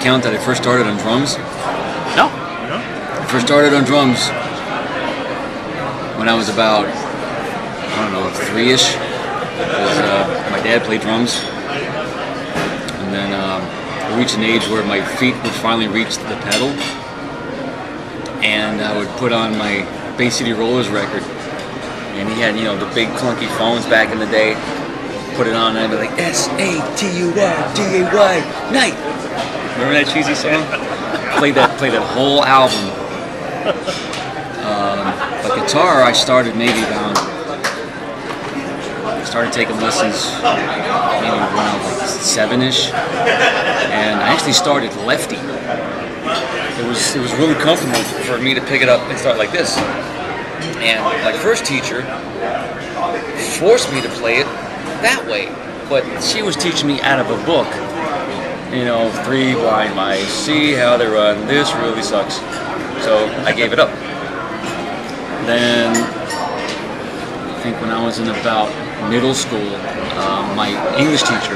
count that I first started on drums? No. I first started on drums when I was about, I don't know, 3-ish. My dad played drums. And then I reached an age where my feet would finally reach the pedal. And I would put on my Bay City Rollers record. And he had, you know, the big clunky phones back in the day. Put it on and I'd be like, S-A-T-U-R-D-A-Y, night. Remember that cheesy song? Played that whole album. But guitar, I started maybe about, started taking lessons maybe when I was like 7-ish. And I actually started lefty. It was really comfortable for me to pick it up and start like this. And my first teacher forced me to play it that way, but she was teaching me out of a book. You know, 3 blind mice, see how they run, this really sucks. So I gave it up. Then, I think when I was in about middle school, my English teacher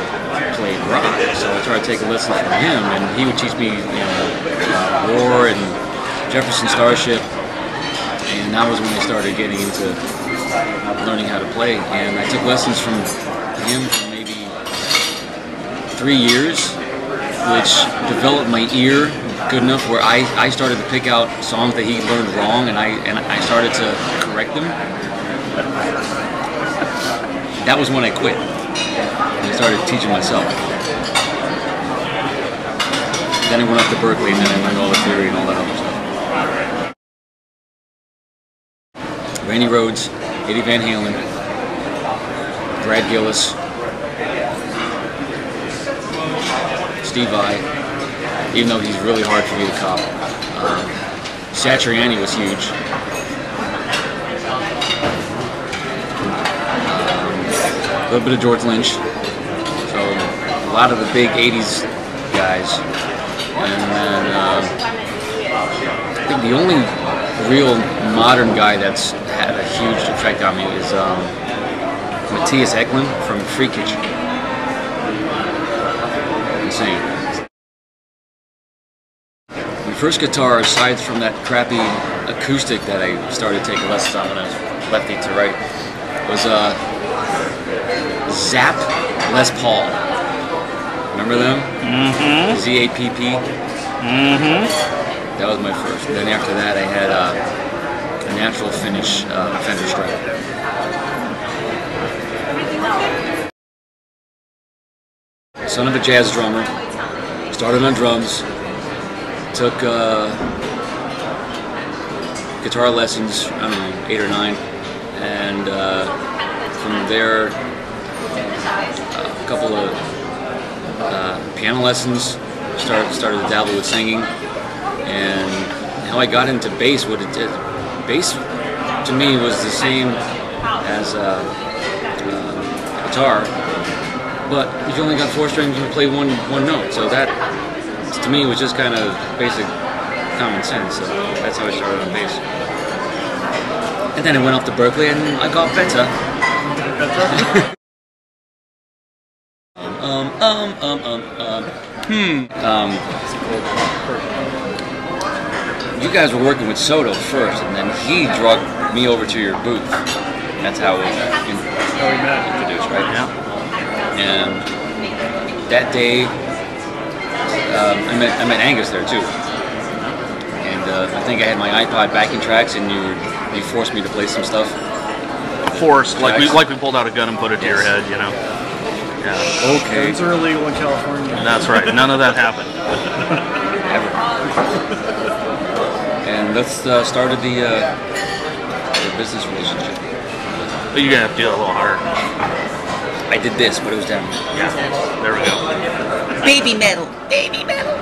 played rock, so I started taking lessons from him, and he would teach me, you know, Roar and Jefferson Starship. And that was when I started getting into learning how to play. And I took lessons from him for maybe 3 years, which developed my ear good enough where I started to pick out songs that he learned wrong, and I started to correct them. That was when I quit. And I started teaching myself. Then I went up to Berkeley, and then I learned all the theory and all that other stuff. Randy Rhoads, Eddie Van Halen, Brad Gillis, Steve Vai, even though he's really hard for me to cop. Satriani was huge. A little bit of George Lynch. So a lot of the big 80s guys. And then I think the only real modern guy that's had a huge effect on me is Matthias Eklund from Free Kitchen. Insane. My first guitar, aside from that crappy acoustic that I started taking lessons on when I was lefty to right, was Zapp Les Paul. Remember them? Mm-hmm. Z-A-P-P? Mm-hmm. That was my first. And then after that, I had a natural finish Fender Strike. Son of a jazz drummer. Started on drums. Took guitar lessons, I don't know, 8 or 9. And from there, a couple of piano lessons. Started to dabble with singing. And how I got into bass, what it did. Bass, to me, was the same as guitar, but if you only got 4 strings, you play one note. So that, to me, was just kind of basic common sense. So that's how I started on bass. And then I went off to Berkeley, and I got better. You guys were working with Soto first, and then he drugged me over to your booth. That's how we got introduced, right? Yeah. And that day, I met Angus there too. And I think I had my iPod backing tracks, and you forced me to play some stuff. Forced, like we pulled out a gun and put it to your head, you know. Yeah. Okay. Guns are illegal in California. That's right. None of that happened. Ever. And that's started the business relationship. But you're gonna have to do it a little harder. I did this, but it was down. Yeah. There we go. Baby metal. Baby metal.